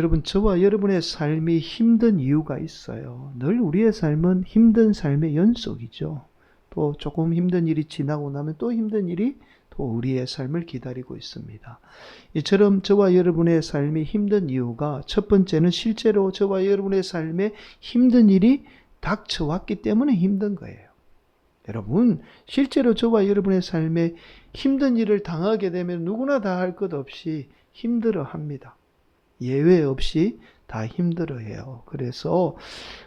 여러분, 저와 여러분의 삶이 힘든 이유가 있어요. 늘 우리의 삶은 힘든 삶의 연속이죠. 또 조금 힘든 일이 지나고 나면 또 힘든 일이 또 우리의 삶을 기다리고 있습니다. 이처럼 저와 여러분의 삶이 힘든 이유가, 첫 번째는 실제로 저와 여러분의 삶에 힘든 일이 닥쳐왔기 때문에 힘든 거예요. 여러분, 실제로 저와 여러분의 삶에 힘든 일을 당하게 되면 누구나 다 할 것 없이 힘들어합니다. 예외 없이 다 힘들어해요. 그래서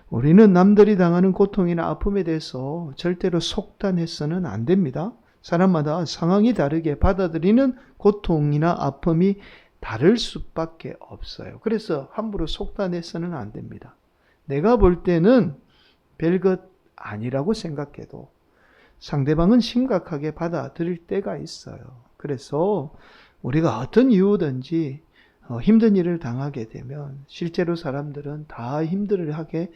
우리는 남들이 당하는 고통이나 아픔에 대해서 절대로 속단해서는 안 됩니다. 사람마다 상황이 다르게 받아들이는 고통이나 아픔이 다를 수밖에 없어요. 그래서 함부로 속단해서는 안 됩니다. 내가 볼 때는 별것 아니라고 생각해도 상대방은 심각하게 받아들일 때가 있어요. 그래서 우리가 어떤 이유든지 힘든 일을 당하게 되면 실제로 사람들은 다 힘들어하게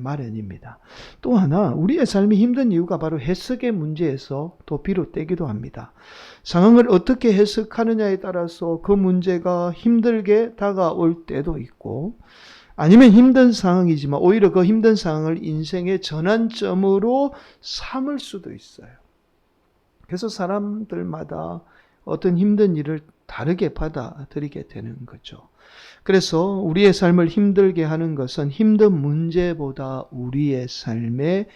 마련입니다. 또 하나, 우리의 삶이 힘든 이유가 바로 해석의 문제에서 또 비롯되기도 합니다. 상황을 어떻게 해석하느냐에 따라서 그 문제가 힘들게 다가올 때도 있고, 아니면 힘든 상황이지만 오히려 그 힘든 상황을 인생의 전환점으로 삼을 수도 있어요. 그래서 사람들마다 어떤 힘든 일을 다르게 받아들이게 되는 거죠. 그래서 우리의 삶을 힘들게 하는 것은 힘든 문제보다 우리의 삶에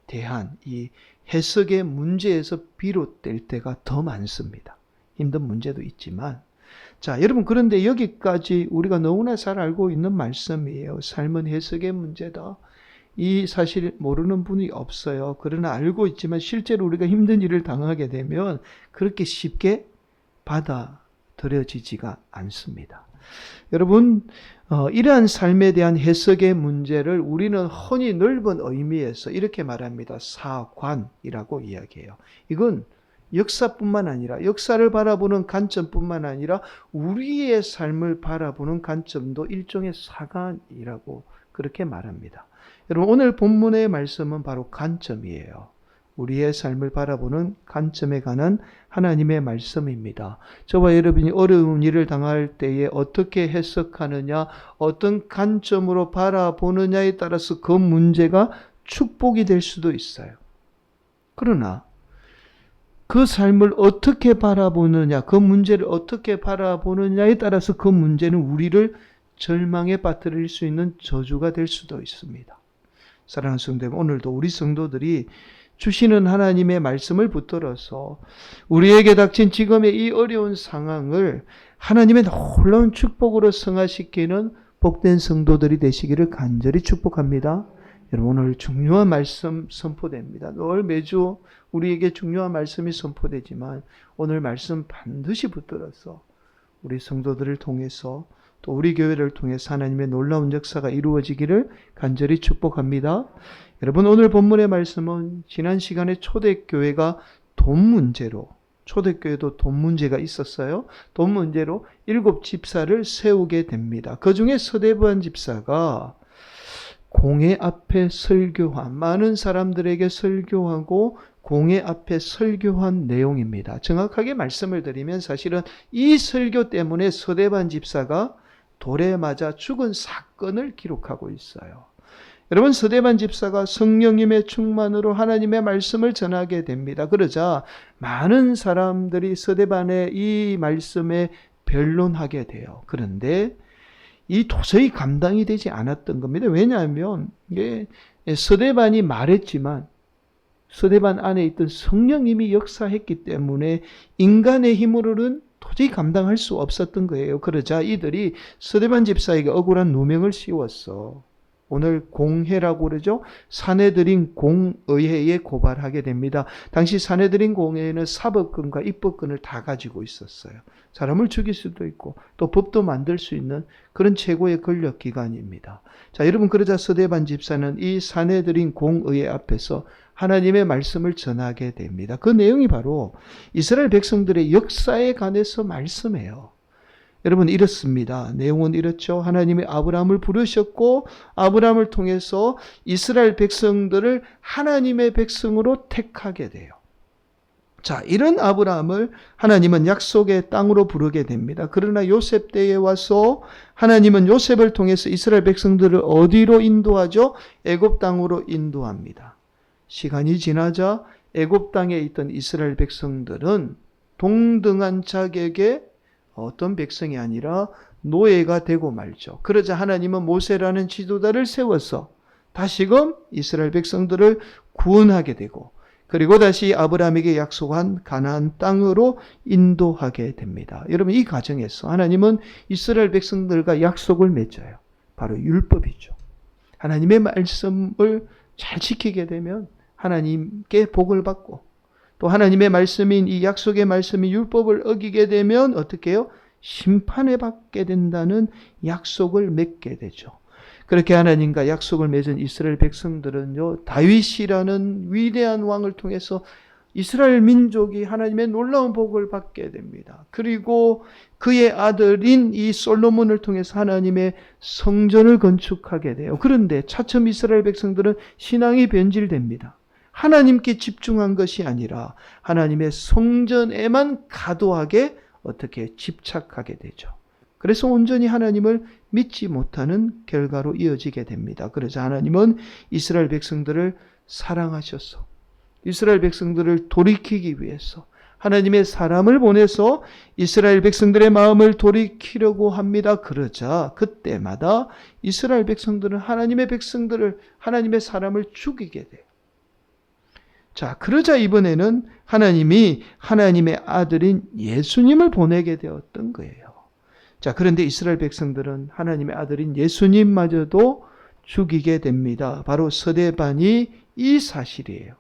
대한 이 해석의 문제에서 비롯될 때가 더 많습니다. 힘든 문제도 있지만, 자, 여러분, 그런데 여기까지 우리가 너무나 잘 알고 있는 말씀이에요. 삶은 해석의 문제다. 이 사실 모르는 분이 없어요. 그러나 알고 있지만 실제로 우리가 힘든 일을 당하게 되면 그렇게 쉽게 받아들여지지가 않습니다. 여러분, 이러한 삶에 대한 해석의 문제를 우리는 흔히 넓은 의미에서 이렇게 말합니다. 사관이라고 이야기해요. 이건 역사뿐만 아니라, 역사를 바라보는 관점뿐만 아니라 우리의 삶을 바라보는 관점도 일종의 사관이라고 그렇게 말합니다. 여러분, 오늘 본문의 말씀은 바로 관점이에요. 우리의 삶을 바라보는 관점에 관한 하나님의 말씀입니다. 저와 여러분이 어려운 일을 당할 때에 어떻게 해석하느냐, 어떤 관점으로 바라보느냐에 따라서 그 문제가 축복이 될 수도 있어요. 그러나 그 삶을 어떻게 바라보느냐, 그 문제를 어떻게 바라보느냐에 따라서 그 문제는 우리를 절망에 빠뜨릴 수 있는 저주가 될 수도 있습니다. 사랑하는 성도들, 오늘도 우리 성도들이 주시는 하나님의 말씀을 붙들어서 우리에게 닥친 지금의 이 어려운 상황을 하나님의 놀라운 축복으로 승화시키는 복된 성도들이 되시기를 간절히 축복합니다. 여러분, 오늘 중요한 말씀 선포됩니다. 늘 매주 우리에게 중요한 말씀이 선포되지만 오늘 말씀 반드시 붙들어서 우리 성도들을 통해서 또 우리 교회를 통해서 하나님의 놀라운 역사가 이루어지기를 간절히 축복합니다. 여러분, 오늘 본문의 말씀은 지난 시간에 초대교회가 돈 문제로, 초대교회도 돈 문제가 있었어요. 돈 문제로 7 집사를 세우게 됩니다. 그 중에 서대반 집사가 공회 앞에 설교한, 많은 사람들에게 설교하고 공회 앞에 설교한 내용입니다. 정확하게 말씀을 드리면 사실은 이 설교 때문에 서대반 집사가 돌에 맞아 죽은 사건을 기록하고 있어요. 여러분, 서대반 집사가 성령님의 충만으로 하나님의 말씀을 전하게 됩니다. 그러자 많은 사람들이 서대반의 이 말씀에 변론하게 돼요. 그런데 이 도저히 감당이 되지 않았던 겁니다. 왜냐하면 서대반이 말했지만 서대반 안에 있던 성령님이 역사했기 때문에 인간의 힘으로는 도저히 감당할 수 없었던 거예요. 그러자 이들이 서대반 집사에게 억울한 누명을 씌웠어. 오늘 공회라고 그러죠. 사내들인 공의회에 고발하게 됩니다. 당시 사내들인 공회에는 사법권과 입법권을 다 가지고 있었어요. 사람을 죽일 수도 있고 또 법도 만들 수 있는 그런 최고의 권력기관입니다. 자, 여러분, 그러자 서대반 집사는 이 사내들인 공의회 앞에서 하나님의 말씀을 전하게 됩니다. 그 내용이 바로 이스라엘 백성들의 역사에 관해서 말씀해요. 여러분, 이렇습니다. 내용은 이렇죠. 하나님이 아브라함을 부르셨고 아브라함을 통해서 이스라엘 백성들을 하나님의 백성으로 택하게 돼요. 자, 이런 아브라함을 하나님은 약속의 땅으로 부르게 됩니다. 그러나 요셉 때에 와서 하나님은 요셉을 통해서 이스라엘 백성들을 어디로 인도하죠? 애굽 땅으로 인도합니다. 시간이 지나자 애굽 땅에 있던 이스라엘 백성들은 동등한 자격의 어떤 백성이 아니라 노예가 되고 말죠. 그러자 하나님은 모세라는 지도자를 세워서 다시금 이스라엘 백성들을 구원하게 되고, 그리고 다시 아브라함에게 약속한 가나안 땅으로 인도하게 됩니다. 여러분, 이 과정에서 하나님은 이스라엘 백성들과 약속을 맺어요. 바로 율법이죠. 하나님의 말씀을 잘 지키게 되면 하나님께 복을 받고, 또 하나님의 말씀인 이 약속의 말씀인 율법을 어기게 되면 어떻게 해요? 심판을 받게 된다는 약속을 맺게 되죠. 그렇게 하나님과 약속을 맺은 이스라엘 백성들은요, 다윗이라는 위대한 왕을 통해서 이스라엘 민족이 하나님의 놀라운 복을 받게 됩니다. 그리고 그의 아들인 이 솔로몬을 통해서 하나님의 성전을 건축하게 돼요. 그런데 차츰 이스라엘 백성들은 신앙이 변질됩니다. 하나님께 집중한 것이 아니라 하나님의 성전에만 과도하게 어떻게 집착하게 되죠. 그래서 온전히 하나님을 믿지 못하는 결과로 이어지게 됩니다. 그래서 하나님은 이스라엘 백성들을 사랑하셔서 이스라엘 백성들을 돌이키기 위해서 하나님의 사람을 보내서 이스라엘 백성들의 마음을 돌이키려고 합니다. 그러자 그때마다 이스라엘 백성들은 하나님의 백성들을, 하나님의 사람을 죽이게 돼요. 자, 그러자 이번에는 하나님이 하나님의 아들인 예수님을 보내게 되었던 거예요. 자, 그런데 이스라엘 백성들은 하나님의 아들인 예수님마저도 죽이게 됩니다. 바로 서대반이 이 사실이에요.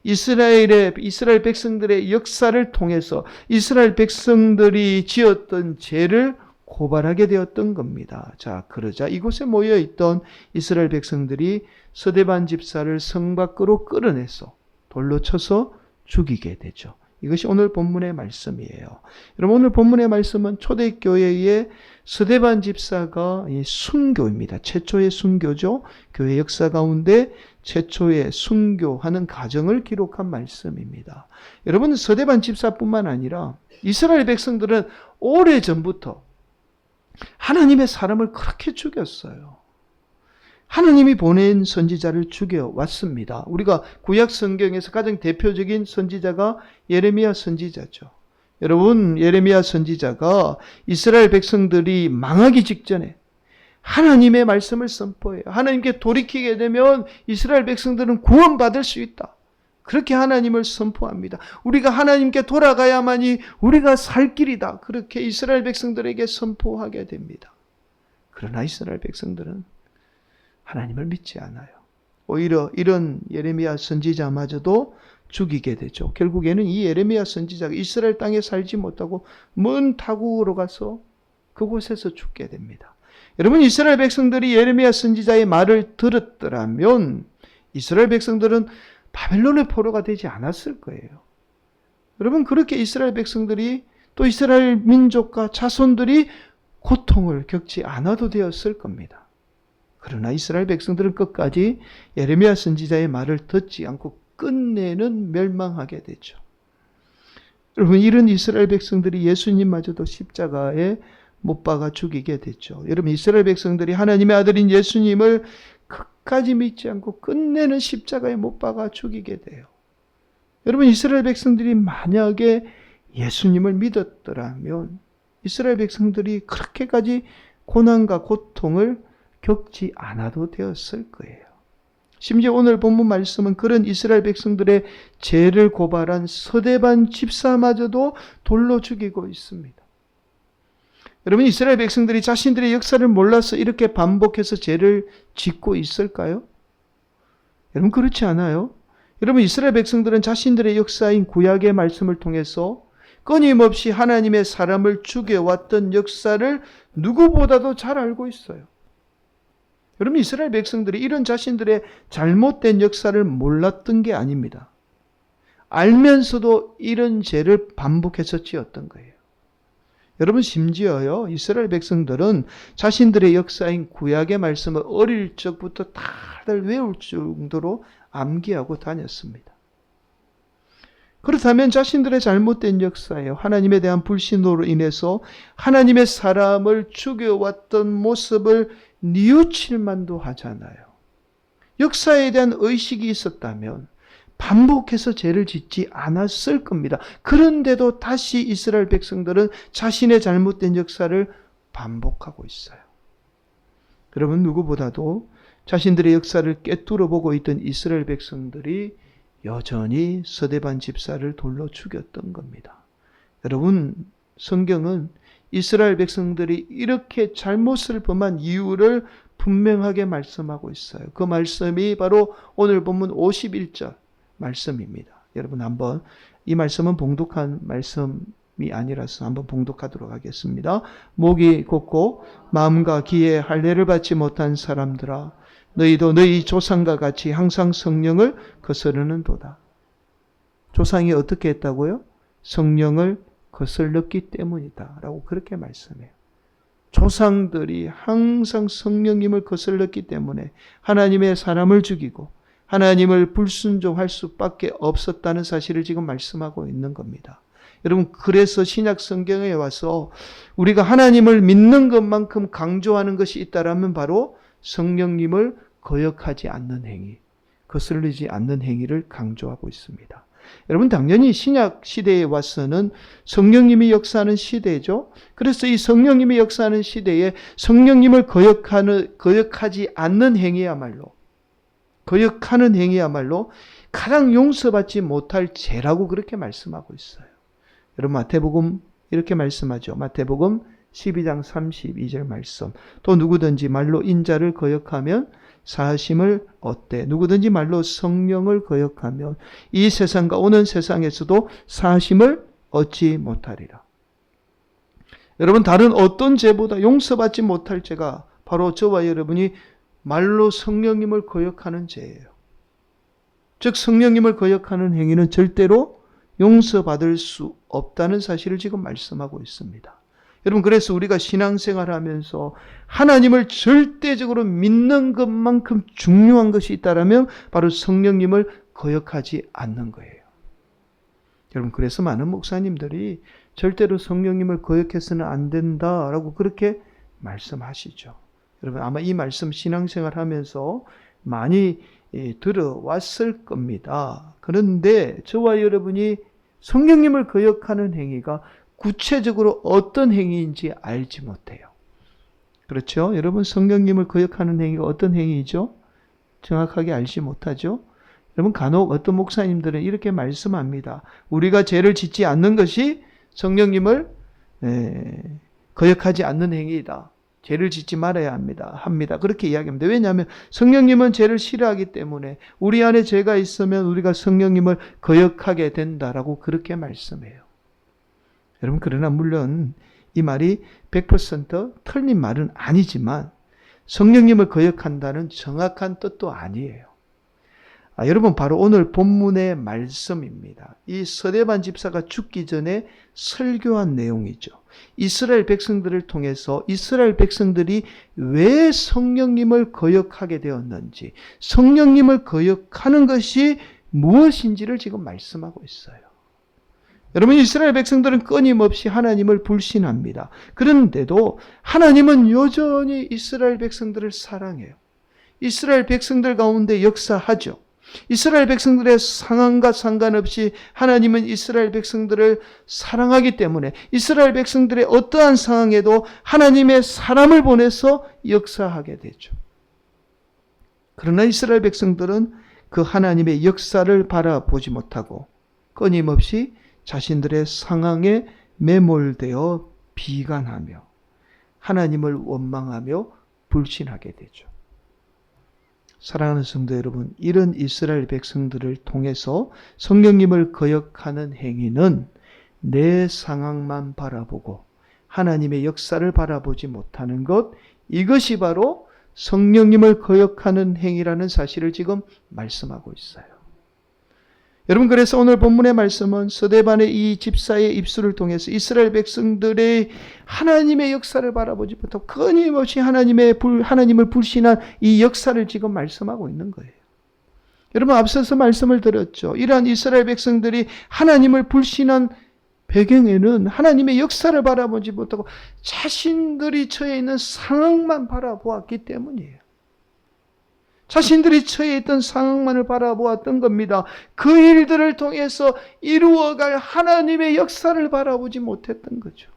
이스라엘 백성들의 역사를 통해서 이스라엘 백성들이 지었던 죄를 고발하게 되었던 겁니다. 자, 그러자 이곳에 모여 있던 이스라엘 백성들이 서대반 집사를 성 밖으로 끌어내서 돌로 쳐서 죽이게 되죠. 이것이 오늘 본문의 말씀이에요. 여러분, 오늘 본문의 말씀은 초대교회의 서대반 집사가 순교입니다. 최초의 순교죠. 교회 역사 가운데 최초의 순교하는 과정을 기록한 말씀입니다. 여러분, 서대반 집사뿐만 아니라 이스라엘 백성들은 오래전부터 하나님의 사람을 그렇게 죽였어요. 하나님이 보낸 선지자를 죽여왔습니다. 우리가 구약 성경에서 가장 대표적인 선지자가 예레미야 선지자죠. 여러분, 예레미야 선지자가 이스라엘 백성들이 망하기 직전에 하나님의 말씀을 선포해요. 하나님께 돌이키게 되면 이스라엘 백성들은 구원받을 수 있다. 그렇게 하나님을 선포합니다. 우리가 하나님께 돌아가야만이 우리가 살 길이다. 그렇게 이스라엘 백성들에게 선포하게 됩니다. 그러나 이스라엘 백성들은 하나님을 믿지 않아요. 오히려 이런 예레미야 선지자마저도 죽이게 되죠. 결국에는 이 예레미야 선지자가 이스라엘 땅에 살지 못하고 먼 타국으로 가서 그곳에서 죽게 됩니다. 여러분, 이스라엘 백성들이 예레미야 선지자의 말을 들었더라면 이스라엘 백성들은 바벨론의 포로가 되지 않았을 거예요. 여러분, 그렇게 이스라엘 백성들이 또 이스라엘 민족과 자손들이 고통을 겪지 않아도 되었을 겁니다. 그러나 이스라엘 백성들은 끝까지 예레미야 선지자의 말을 듣지 않고 끝내는 멸망하게 되죠. 여러분, 이런 이스라엘 백성들이 예수님마저도 십자가에 못 박아 죽이게 됐죠. 여러분, 이스라엘 백성들이 하나님의 아들인 예수님을 끝까지 믿지 않고 끝내는 십자가에 못 박아 죽이게 돼요. 여러분, 이스라엘 백성들이 만약에 예수님을 믿었더라면 이스라엘 백성들이 그렇게까지 고난과 고통을 겪지 않아도 되었을 거예요. 심지어 오늘 본문 말씀은 그런 이스라엘 백성들의 죄를 고발한 서대반 집사마저도 돌로 죽이고 있습니다. 여러분, 이스라엘 백성들이 자신들의 역사를 몰라서 이렇게 반복해서 죄를 짓고 있을까요? 여러분, 그렇지 않아요. 여러분, 이스라엘 백성들은 자신들의 역사인 구약의 말씀을 통해서 끊임없이 하나님의 사람을 죽여왔던 역사를 누구보다도 잘 알고 있어요. 여러분, 이스라엘 백성들이 이런 자신들의 잘못된 역사를 몰랐던 게 아닙니다. 알면서도 이런 죄를 반복해서 지었던 거예요. 여러분, 심지어요, 이스라엘 백성들은 자신들의 역사인 구약의 말씀을 어릴 적부터 다들 외울 정도로 암기하고 다녔습니다. 그렇다면 자신들의 잘못된 역사예요. 하나님에 대한 불신으로 인해서 하나님의 사람을 죽여왔던 모습을 뉘우칠 만도 하잖아요. 역사에 대한 의식이 있었다면 반복해서 죄를 짓지 않았을 겁니다. 그런데도 다시 이스라엘 백성들은 자신의 잘못된 역사를 반복하고 있어요. 여러분, 누구보다도 자신들의 역사를 꿰뚫어 보고 있던 이스라엘 백성들이 여전히 스데반 집사를 돌로 죽였던 겁니다. 여러분, 성경은 이스라엘 백성들이 이렇게 잘못을 범한 이유를 분명하게 말씀하고 있어요. 그 말씀이 바로 오늘 본문 51절 말씀입니다. 여러분, 한번 이 말씀은 봉독한 말씀이 아니라서 한번 봉독하도록 하겠습니다. 목이 곧고 마음과 귀에 할례를 받지 못한 사람들아, 너희도 너희 조상과 같이 항상 성령을 거스르는도다. 조상이 어떻게 했다고요? 성령을 거슬렀기 때문이다 라고 그렇게 말씀해요. 조상들이 항상 성령님을 거슬렀기 때문에 하나님의 사람을 죽이고 하나님을 불순종할 수밖에 없었다는 사실을 지금 말씀하고 있는 겁니다. 여러분, 그래서 신약 성경에 와서 우리가 하나님을 믿는 것만큼 강조하는 것이 있다라면 바로 성령님을 거역하지 않는 행위, 거슬리지 않는 행위를 강조하고 있습니다. 여러분, 당연히 신약 시대에 와서는 성령님이 역사하는 시대죠. 그래서 이 성령님이 역사하는 시대에 성령님을 거역하지 않는 행위야말로, 거역하는 행위야말로 가장 용서받지 못할 죄라고 그렇게 말씀하고 있어요. 여러분, 마태복음 이렇게 말씀하죠. 마태복음 12장 32절 말씀. 또 누구든지 말로 인자를 거역하면 사하심을 얻되 누구든지 말로 성령을 거역하면 이 세상과 오는 세상에서도 사하심을 얻지 못하리라. 여러분, 다른 어떤 죄보다 용서받지 못할 죄가 바로 저와 여러분이 말로 성령님을 거역하는 죄예요. 즉, 성령님을 거역하는 행위는 절대로 용서받을 수 없다는 사실을 지금 말씀하고 있습니다. 여러분, 그래서 우리가 신앙생활하면서 하나님을 절대적으로 믿는 것만큼 중요한 것이 있다면 바로 성령님을 거역하지 않는 거예요. 여러분, 그래서 많은 목사님들이 절대로 성령님을 거역해서는 안 된다라고 그렇게 말씀하시죠. 여러분, 아마 이 말씀 신앙생활하면서 많이 들어왔을 겁니다. 그런데 저와 여러분이 성령님을 거역하는 행위가 구체적으로 어떤 행위인지 알지 못해요. 그렇죠? 여러분, 성령님을 거역하는 행위가 어떤 행위죠? 정확하게 알지 못하죠? 여러분, 간혹 어떤 목사님들은 이렇게 말씀합니다. 우리가 죄를 짓지 않는 것이 성령님을 거역하지 않는 행위이다. 죄를 짓지 말아야 합니다. 그렇게 이야기합니다. 왜냐하면 성령님은 죄를 싫어하기 때문에 우리 안에 죄가 있으면 우리가 성령님을 거역하게 된다라고 그렇게 말씀해요. 여러분, 그러나 물론 이 말이 100% 틀린 말은 아니지만 성령님을 거역한다는 정확한 뜻도 아니에요. 여러분, 바로 오늘 본문의 말씀입니다. 이 스데반 집사가 죽기 전에 설교한 내용이죠. 이스라엘 백성들을 통해서 이스라엘 백성들이 왜 성령님을 거역하게 되었는지, 성령님을 거역하는 것이 무엇인지를 지금 말씀하고 있어요. 여러분, 이스라엘 백성들은 끊임없이 하나님을 불신합니다. 그런데도 하나님은 여전히 이스라엘 백성들을 사랑해요. 이스라엘 백성들 가운데 역사하죠. 이스라엘 백성들의 상황과 상관없이 하나님은 이스라엘 백성들을 사랑하기 때문에 이스라엘 백성들의 어떠한 상황에도 하나님의 사람을 보내서 역사하게 되죠. 그러나 이스라엘 백성들은 그 하나님의 역사를 바라보지 못하고 끊임없이 자신들의 상황에 매몰되어 비관하며 하나님을 원망하며 불신하게 되죠. 사랑하는 성도 여러분, 이런 이스라엘 백성들을 통해서 성령님을 거역하는 행위는 내 상황만 바라보고 하나님의 역사를 바라보지 못하는 것, 이것이 바로 성령님을 거역하는 행위라는 사실을 지금 말씀하고 있어요. 여러분, 그래서 오늘 본문의 말씀은 스데반의 이 집사의 입술을 통해서 이스라엘 백성들의 하나님의 역사를 바라보지 못하고 끊임없이 하나님을 불신한 이 역사를 지금 말씀하고 있는 거예요. 여러분 앞서서 말씀을 드렸죠. 이러한 이스라엘 백성들이 하나님을 불신한 배경에는 하나님의 역사를 바라보지 못하고 자신들이 처해 있는 상황만 바라보았기 때문이에요. 자신들이 처해 있던 상황만을 바라보았던 겁니다. 그 일들을 통해서 이루어갈 하나님의 역사를 바라보지 못했던 거죠.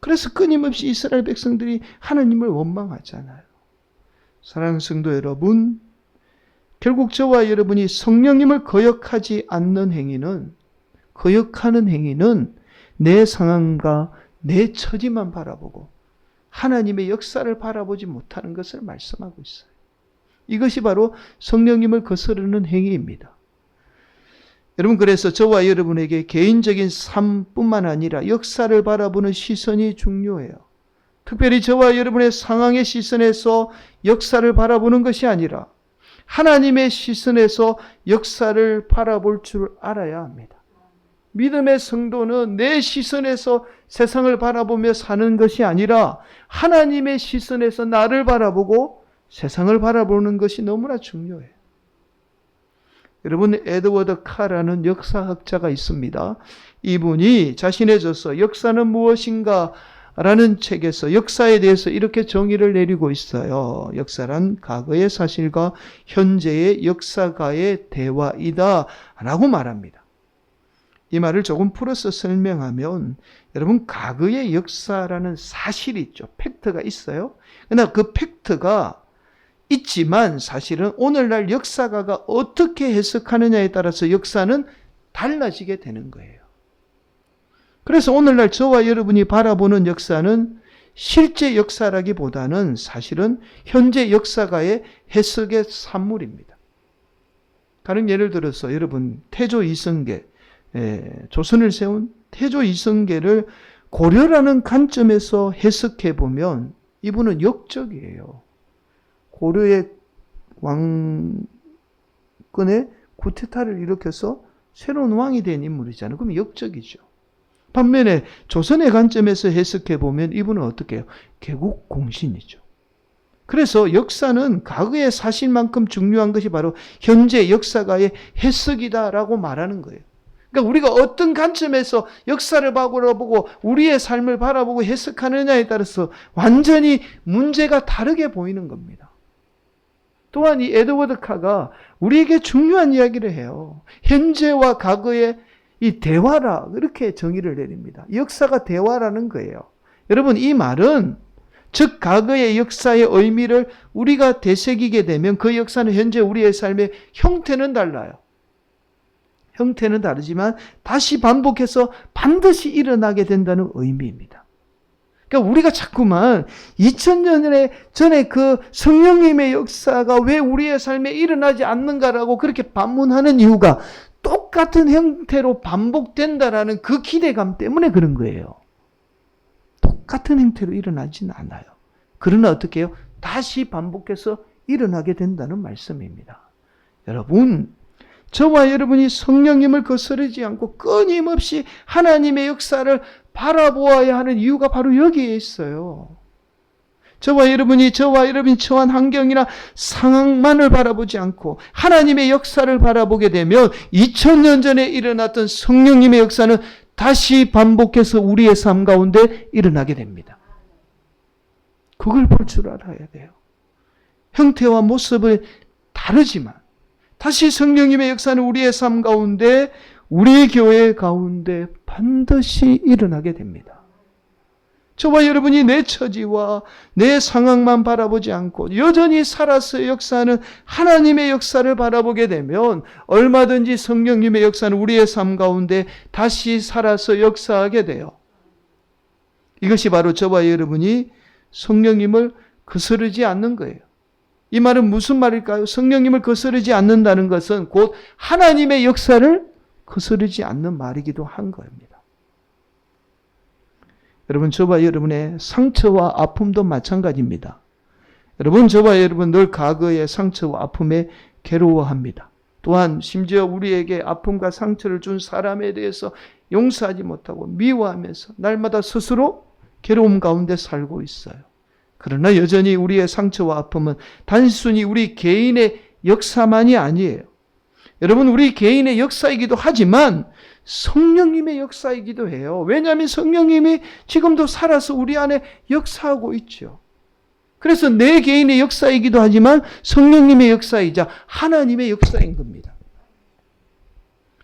그래서 끊임없이 이스라엘 백성들이 하나님을 원망하잖아요. 사랑하는 성도 여러분, 결국 저와 여러분이 성령님을 거역하지 않는 행위는, 거역하는 행위는 내 상황과 내 처지만 바라보고 하나님의 역사를 바라보지 못하는 것을 말씀하고 있어요. 이것이 바로 성령님을 거스르는 행위입니다. 여러분, 그래서 저와 여러분에게 개인적인 삶뿐만 아니라 역사를 바라보는 시선이 중요해요. 특별히 저와 여러분의 상황의 시선에서 역사를 바라보는 것이 아니라 하나님의 시선에서 역사를 바라볼 줄 알아야 합니다. 믿음의 성도는 내 시선에서 세상을 바라보며 사는 것이 아니라 하나님의 시선에서 나를 바라보고 세상을 바라보는 것이 너무나 중요해요. 여러분, 에드워드 카라는 역사학자가 있습니다. 이분이 자신의 저서 역사는 무엇인가 라는 책에서 역사에 대해서 이렇게 정의를 내리고 있어요. 역사란 과거의 사실과 현재의 역사가의 대화이다 라고 말합니다. 이 말을 조금 풀어서 설명하면, 여러분, 과거의 역사라는 사실이 있죠. 팩트가 있어요. 그러나 그 팩트가 있지만 사실은 오늘날 역사가가 어떻게 해석하느냐에 따라서 역사는 달라지게 되는 거예요. 그래서 오늘날 저와 여러분이 바라보는 역사는 실제 역사라기보다는 사실은 현재 역사가의 해석의 산물입니다. 다른 예를 들어서 여러분, 태조 이성계, 조선을 세운 태조 이성계를 고려라는 관점에서 해석해 보면 이분은 역적이에요. 고려의 왕권의 쿠데타를 일으켜서 새로운 왕이 된 인물이잖아요. 그럼 역적이죠. 반면에 조선의 관점에서 해석해 보면 이분은 어떻게 해요? 개국 공신이죠. 그래서 역사는 과거의 사실만큼 중요한 것이 바로 현재 역사가의 해석이다라고 말하는 거예요. 그러니까 우리가 어떤 관점에서 역사를 바라보고 우리의 삶을 바라보고 해석하느냐에 따라서 완전히 문제가 다르게 보이는 겁니다. 또한 이 에드워드 카가 우리에게 중요한 이야기를 해요. 현재와 과거의 이 대화라, 이렇게 정의를 내립니다. 역사가 대화라는 거예요. 여러분, 이 말은 즉 과거의 역사의 의미를 우리가 되새기게 되면 그 역사는 현재 우리의 삶의 형태는 달라요. 형태는 다르지만 다시 반복해서 반드시 일어나게 된다는 의미입니다. 그러니까 우리가 자꾸만 2000년 전에 그 성령님의 역사가 왜 우리의 삶에 일어나지 않는가라고 그렇게 반문하는 이유가 똑같은 형태로 반복된다라는 그 기대감 때문에 그런 거예요. 똑같은 형태로 일어나지는 않아요. 그러나 어떻게 해요? 다시 반복해서 일어나게 된다는 말씀입니다. 여러분, 저와 여러분이 성령님을 거스르지 않고 끊임없이 하나님의 역사를 바라보아야 하는 이유가 바로 여기에 있어요. 저와 여러분이 처한 환경이나 상황만을 바라보지 않고 하나님의 역사를 바라보게 되면 2000년 전에 일어났던 성령님의 역사는 다시 반복해서 우리의 삶 가운데 일어나게 됩니다. 그걸 볼 줄 알아야 돼요. 형태와 모습은 다르지만 다시 성령님의 역사는 우리의 삶 가운데, 우리 교회 가운데 반드시 일어나게 됩니다. 저와 여러분이 내 처지와 내 상황만 바라보지 않고 여전히 살아서 역사하는 하나님의 역사를 바라보게 되면 얼마든지 성령님의 역사는 우리의 삶 가운데 다시 살아서 역사하게 돼요. 이것이 바로 저와 여러분이 성령님을 거스르지 않는 거예요. 이 말은 무슨 말일까요? 성령님을 거스르지 않는다는 것은 곧 하나님의 역사를 거스르지 않는 말이기도 한 겁니다. 여러분, 저와 여러분의 상처와 아픔도 마찬가지입니다. 여러분, 저와 여러분 늘 과거의 상처와 아픔에 괴로워합니다. 또한 심지어 우리에게 아픔과 상처를 준 사람에 대해서 용서하지 못하고 미워하면서 날마다 스스로 괴로움 가운데 살고 있어요. 그러나 여전히 우리의 상처와 아픔은 단순히 우리 개인의 역사만이 아니에요. 여러분, 우리 개인의 역사이기도 하지만 성령님의 역사이기도 해요. 왜냐하면 성령님이 지금도 살아서 우리 안에 역사하고 있죠. 그래서 내 개인의 역사이기도 하지만 성령님의 역사이자 하나님의 역사인 겁니다.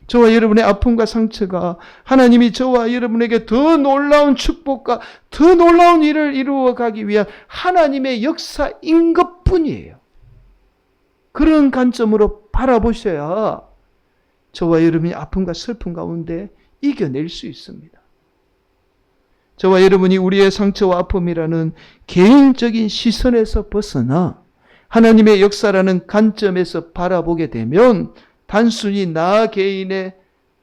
저와 여러분의 아픔과 상처가 하나님이 저와 여러분에게 더 놀라운 축복과 더 놀라운 일을 이루어 가기 위한 하나님의 역사인 것뿐이에요. 그런 관점으로 바라보셔야 저와 여러분이 아픔과 슬픔 가운데 이겨낼 수 있습니다. 저와 여러분이 우리의 상처와 아픔이라는 개인적인 시선에서 벗어나 하나님의 역사라는 관점에서 바라보게 되면 단순히 나 개인의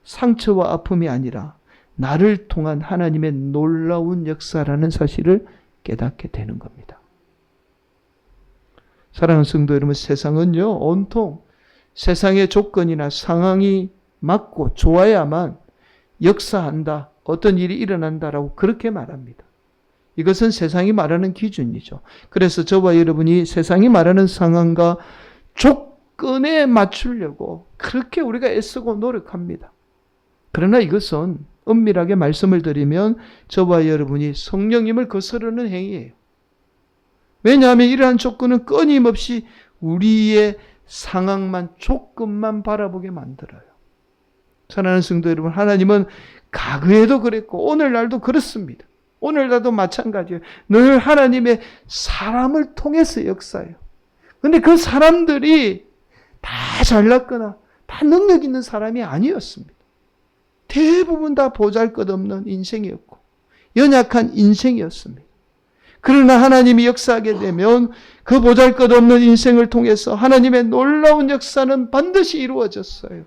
상처와 아픔이 아니라 나를 통한 하나님의 놀라운 역사라는 사실을 깨닫게 되는 겁니다. 사랑하는 성도 여러분, 세상은요, 온통 세상의 조건이나 상황이 맞고 좋아야만 역사한다, 어떤 일이 일어난다라고 그렇게 말합니다. 이것은 세상이 말하는 기준이죠. 그래서 저와 여러분이 세상이 말하는 상황과 조건에 맞추려고 그렇게 우리가 애쓰고 노력합니다. 그러나 이것은 엄밀하게 말씀을 드리면 저와 여러분이 성령님을 거스르는 행위예요. 왜냐하면 이러한 조건은 끊임없이 우리의 상황만, 조건만 바라보게 만들어요. 사랑하는 성도 여러분, 하나님은 과거에도 그랬고 오늘날도 그렇습니다. 오늘날도 마찬가지예요. 늘 하나님의 사람을 통해서 역사해요. 그런데 그 사람들이 다 잘났거나 다 능력 있는 사람이 아니었습니다. 대부분 다 보잘것없는 인생이었고 연약한 인생이었습니다. 그러나 하나님이 역사하게 되면 그 보잘것없는 인생을 통해서 하나님의 놀라운 역사는 반드시 이루어졌어요.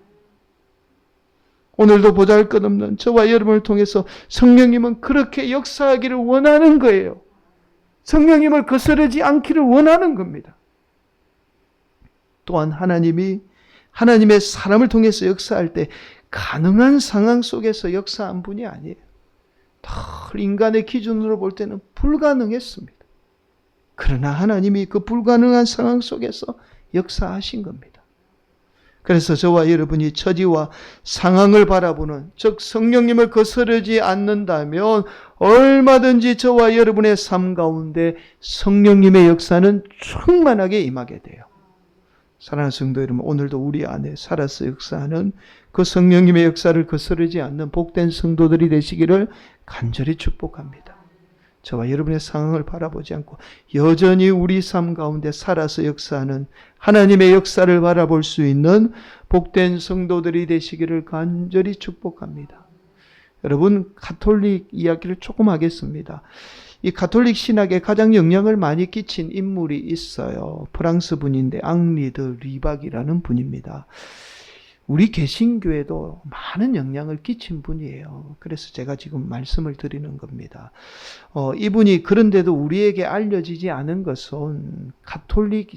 오늘도 보잘것없는 저와 여러분을 통해서 성령님은 그렇게 역사하기를 원하는 거예요. 성령님을 거스르지 않기를 원하는 겁니다. 또한 하나님이 하나님의 사람을 통해서 역사할 때 가능한 상황 속에서 역사한 분이 아니에요. 인간의 기준으로 볼 때는 불가능했습니다. 그러나 하나님이 그 불가능한 상황 속에서 역사하신 겁니다. 그래서 저와 여러분이 처지와 상황을 바라보는, 즉 성령님을 거스르지 않는다면 얼마든지 저와 여러분의 삶 가운데 성령님의 역사는 충만하게 임하게 돼요. 사랑하는 성도 여러분, 오늘도 우리 안에 살아서 역사하는 그 성령님의 역사를 거스르지 않는 복된 성도들이 되시기를 간절히 축복합니다. 저와 여러분의 상황을 바라보지 않고 여전히 우리 삶 가운데 살아서 역사하는 하나님의 역사를 바라볼 수 있는 복된 성도들이 되시기를 간절히 축복합니다. 여러분, 가톨릭 이야기를 조금 하겠습니다. 이 가톨릭 신학에 가장 영향을 많이 끼친 인물이 있어요. 프랑스 분인데 앙리 드 리박이라는 분입니다. 우리 개신교에도 많은 영향을 끼친 분이에요. 그래서 제가 지금 말씀을 드리는 겁니다. 이분이 그런데도 우리에게 알려지지 않은 것은 가톨릭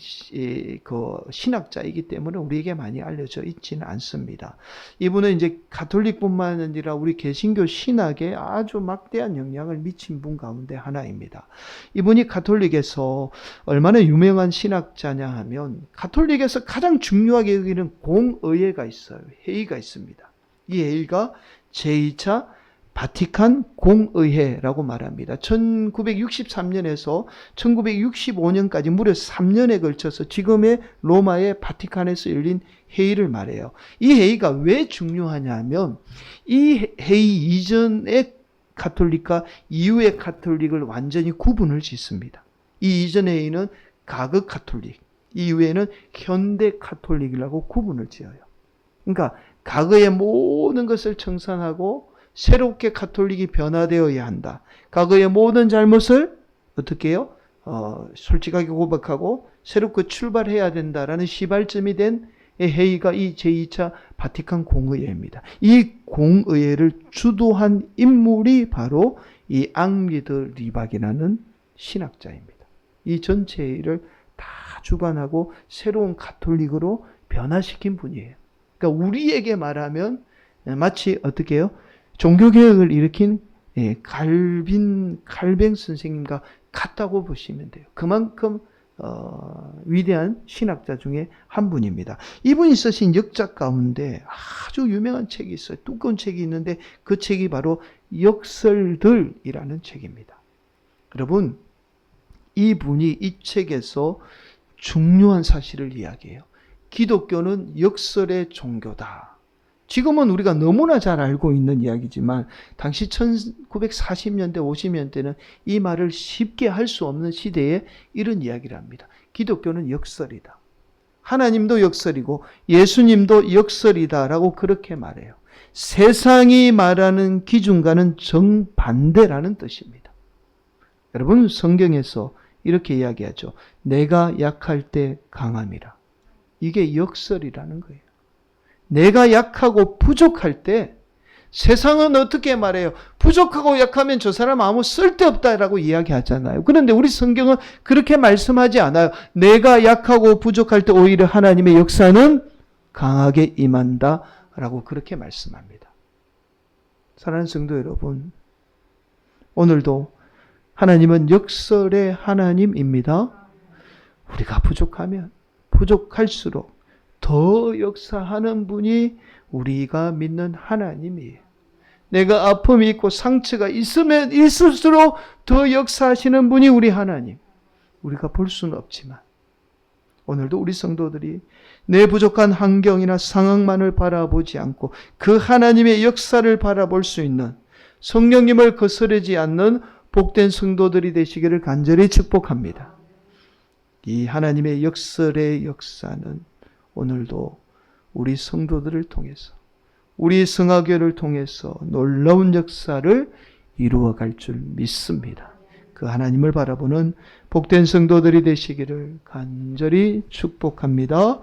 그 신학자이기 때문에 우리에게 많이 알려져 있지는 않습니다. 이분은 이제 가톨릭뿐만 아니라 우리 개신교 신학에 아주 막대한 영향을 미친 분 가운데 하나입니다. 이분이 가톨릭에서 얼마나 유명한 신학자냐 하면 가톨릭에서 가장 중요하게 여기는 공의회가 있어요. 회의가 있습니다. 이 회의가 제2차 바티칸 공의회라고 말합니다. 1963년에서 1965년까지 무려 3년에 걸쳐서 지금의 로마의 바티칸에서 열린 회의를 말해요. 이 회의가 왜 중요하냐면 이 회의 이전의 가톨릭과 이후의 가톨릭을 완전히 구분을 짓습니다. 이 이전의 회의는 가극 가톨릭, 이후에는 현대 가톨릭이라고 구분을 지어요. 그러니까 과거의 모든 것을 청산하고 새롭게 가톨릭이 변화되어야 한다. 과거의 모든 잘못을 어떻게 해요? 솔직하게 고백하고 새롭게 출발해야 된다라는 시발점이 된 회의가 이 제2차 바티칸 공의회입니다. 이 공의회를 주도한 인물이 바로 이 앙리 드 리박이라는 신학자입니다. 이 전체 회의를 다 주관하고 새로운 가톨릭으로 변화시킨 분이에요. 그러니까 우리에게 말하면 마치 어떻게 해요? 종교개혁을 일으킨 칼뱅 선생님과 같다고 보시면 돼요. 그만큼 위대한 신학자 중에 한 분입니다. 이분이 쓰신 역작 가운데 아주 유명한 책이 있어요. 두꺼운 책이 있는데 그 책이 바로 역설들이라는 책입니다. 여러분, 이분이 이 책에서 중요한 사실을 이야기해요. 기독교는 역설의 종교다. 지금은 우리가 너무나 잘 알고 있는 이야기지만 당시 1940년대, 50년대는 이 말을 쉽게 할 수 없는 시대에 이런 이야기를 합니다. 기독교는 역설이다. 하나님도 역설이고 예수님도 역설이다라고 그렇게 말해요. 세상이 말하는 기준과는 정반대라는 뜻입니다. 여러분, 성경에서 이렇게 이야기하죠. 내가 약할 때 강함이라. 이게 역설이라는 거예요. 내가 약하고 부족할 때 세상은 어떻게 말해요? 부족하고 약하면 저 사람 아무 쓸데없다라고 이야기하잖아요. 그런데 우리 성경은 그렇게 말씀하지 않아요. 내가 약하고 부족할 때 오히려 하나님의 역사는 강하게 임한다라고 그렇게 말씀합니다. 사랑하는 성도 여러분, 오늘도 하나님은 역설의 하나님입니다. 우리가 부족하면 부족할수록 더 역사하는 분이 우리가 믿는 하나님이에요. 내가 아픔이 있고 상처가 있으면 있을수록 더 역사하시는 분이 우리 하나님. 우리가 볼 수는 없지만 오늘도 우리 성도들이 내 부족한 환경이나 상황만을 바라보지 않고 그 하나님의 역사를 바라볼 수 있는, 성령님을 거스르지 않는 복된 성도들이 되시기를 간절히 축복합니다. 이 하나님의 역설의 역사는 오늘도 우리 성도들을 통해서, 우리 성화교를 통해서 놀라운 역사를 이루어갈 줄 믿습니다. 그 하나님을 바라보는 복된 성도들이 되시기를 간절히 축복합니다.